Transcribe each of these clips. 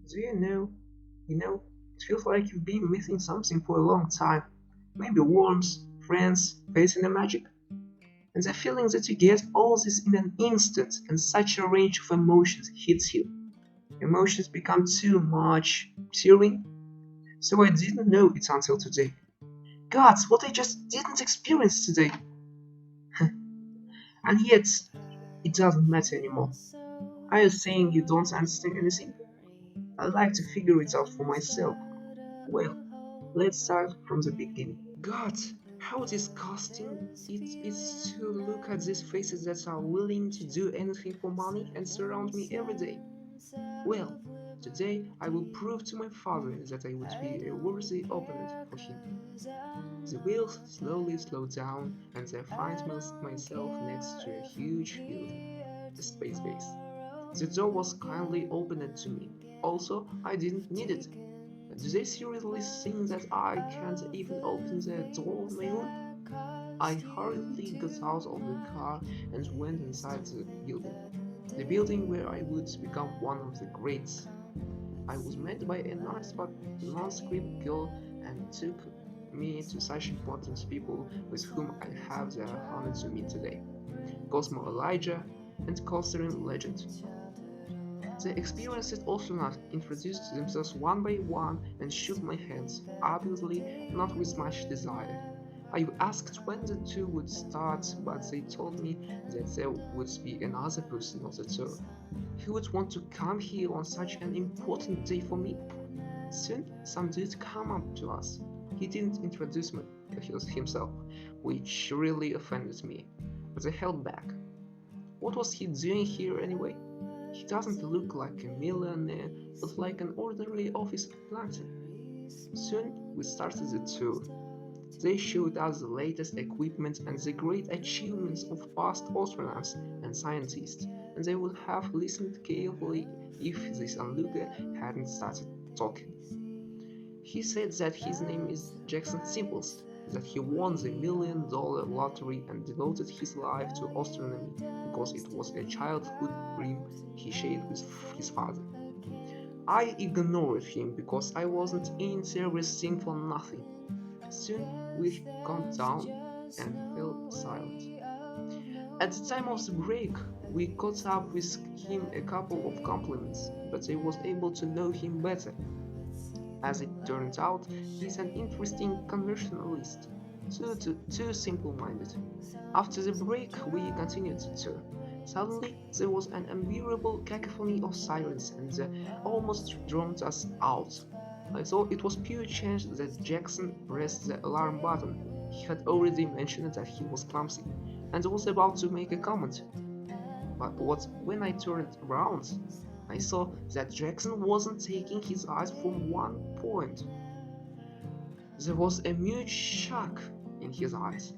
Do it feels like you've been missing something for a long time. Maybe warmth, friends, facing the magic. And the feeling that you get all this in an instant and such a range of emotions hits you. Emotions become too much, tearing. So I didn't know it until today. God, what I just didn't experience today. And yet, it doesn't matter anymore. Are you saying you don't understand anything? I like to figure it out for myself. Well, let's start from the beginning. God, how disgusting it is to look at these faces that are willing to do anything for money and surround me every day. Well, today I will prove to my father that I would be a worthy opponent for him. The wheels slowly slow down and I find myself next to a huge building, a space base. The door was kindly opened to me. Also, I didn't need it. Do they seriously think that I can't even open the door on my own? I hurriedly got out of the car and went inside the building where I would become one of the greats. I was met by a nice but nondescript girl and took me to such important people with whom I have the honor to meet today. Cosmo Elijah and Catherine Legend. The experienced astronauts introduced themselves one by one and shook my hands, obviously not with much desire. I asked when the tour would start, but they told me that there would be another person on the tour. Who would want to come here on such an important day for me? Soon, some dude came up to us. He didn't introduce himself, which really offended me, but I held back. What was he doing here anyway? He doesn't look like a millionaire, but like an ordinary office planter. Soon we started the tour. They showed us the latest equipment and the great achievements of past astronauts and scientists, and they would have listened carefully if this onlooker hadn't started talking. He said that his name is Jackson Simples, that he won the $1 million lottery and devoted his life to astronomy because it was a childhood dream he shared with his father. I ignored him because I wasn't interested for nothing. Soon we calmed down and fell silent. At the time of the break, we caught up with him a couple of compliments, but I was able to know him better. As it turns out, he's an interesting conversationalist, too simple-minded. After the break, we continued the tour. Suddenly, there was an unbearable cacophony of sirens, and they almost drowned us out. I thought it was pure chance that Jackson pressed the alarm button. He had already mentioned that he was clumsy, and was about to make a comment. But when I turned around, I saw that Jackson wasn't taking his eyes from one point. There was a mute shock in his eyes.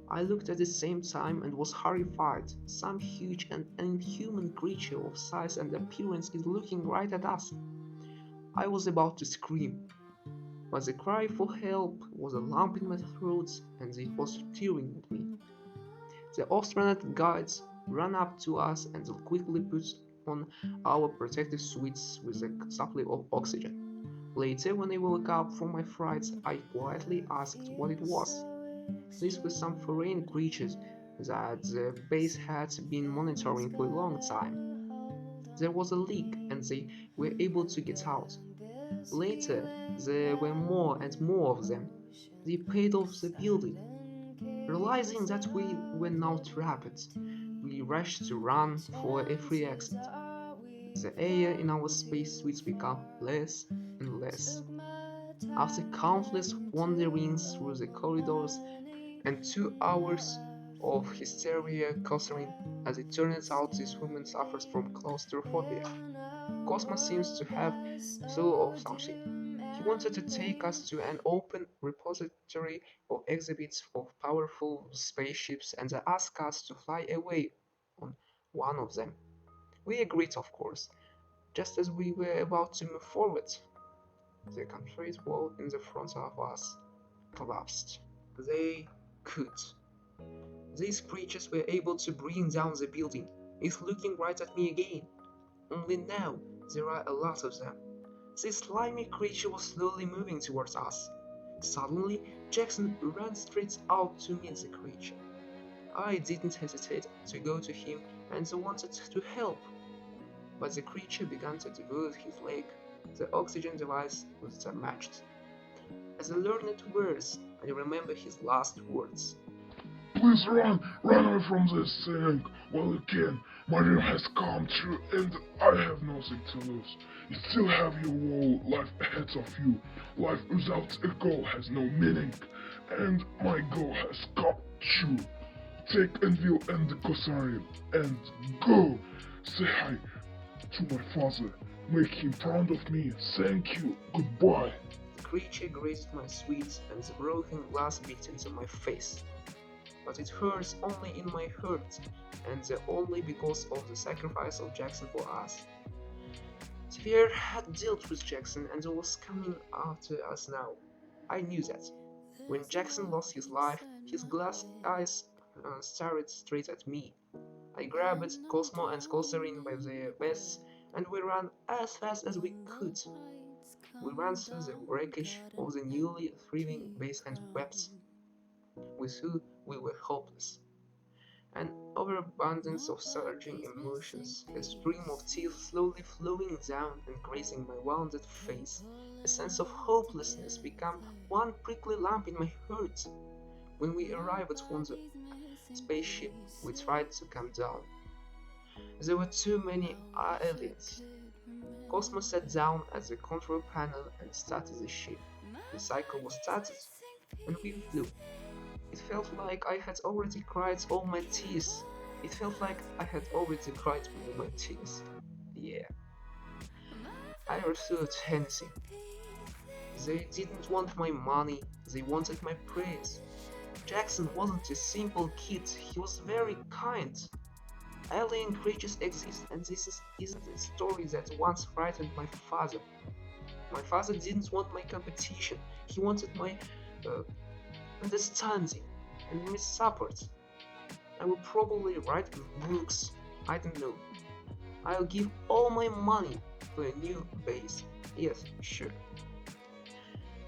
I looked at the same time and was horrified. Some huge and inhuman creature of size and appearance is looking right at us. I was about to scream, but the cry for help was a lump in my throat and it was tearing at me. The astronaut guides ran up to us and quickly put on our protective suits with a supply of oxygen. Later, when I woke up from my fright, I quietly asked what it was. These were some foreign creatures that the base had been monitoring for a long time. There was a leak and they were able to get out. Later, there were more and more of them. They paid off the building. Realizing that we were now trapped, we rushed to run for a free exit. The air in our spacesuits became less and less. After countless wanderings through the corridors and 2 hours of hysteria causing, as it turns out, this woman suffers from claustrophobia. Cosmo seems to have thought of something. He wanted to take us to an open repository of exhibits of powerful spaceships and ask us to fly away on one of them. We agreed, of course. Just as we were about to move forward, the concrete wall in the front of us collapsed. They could. These creatures were able to bring down the building. It's looking right at me again. Only now, There are a lot of them. This slimy creature was slowly moving towards us. Suddenly, Jackson ran straight out to meet the creature. I didn't hesitate to go to him and wanted to help, but the creature began to devour his leg. The oxygen device was damaged. As I learned words, I remember his last words. Please run, run away from this thing while you can. My dream has come true and I have nothing to lose. You still have your whole life ahead of you. Life without a goal has no meaning. And my goal has come true. Take Envil and the Kosari and go. Say hi to my father. Make him proud of me. Thank you. Goodbye. The creature grazed my sweets and the broken glass beat into my face. But it hurts only in my heart, and only because of the sacrifice of Jackson for us. Sphere had dealt with Jackson and was coming after us now. I knew that. When Jackson lost his life, his glass eyes stared straight at me. I grabbed Cosmo and Skolcerin by their vests, and we ran as fast as we could. We ran through the wreckage of the newly thriving base and wept. We knew we were hopeless. An overabundance of surging emotions, a stream of tears slowly flowing down and grazing my wounded face. A sense of hopelessness became one prickly lump in my heart. When we arrived on the spaceship, we tried to come down. There were too many aliens. Cosmo sat down at the control panel and started the ship. The cycle was started, and we flew. It felt like I had already cried all my tears. It felt like I had already cried all my tears. Yeah, I refused anything. They didn't want my money, they wanted my praise. Jackson wasn't a simple kid, he was very kind. Alien creatures exist, and isn't a story that once frightened my father. My father didn't want my competition, he wanted my uh, understanding and my support. I will probably write books, I don't know. I'll give all my money to a new base. Yes, sure.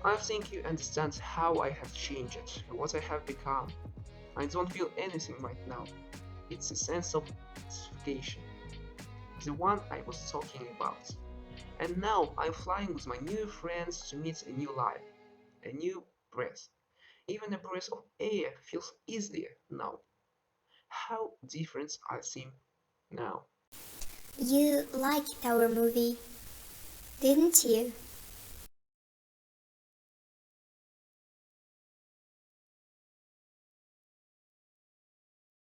I think you understand how I have changed, what I have become. I don't feel anything right now. It's a sense of satisfaction, the one I was talking about. And now I'm flying with my new friends to meet a new life, a new breath. Even a breath of air feels easier now. How different I seem now. You liked our movie, didn't you?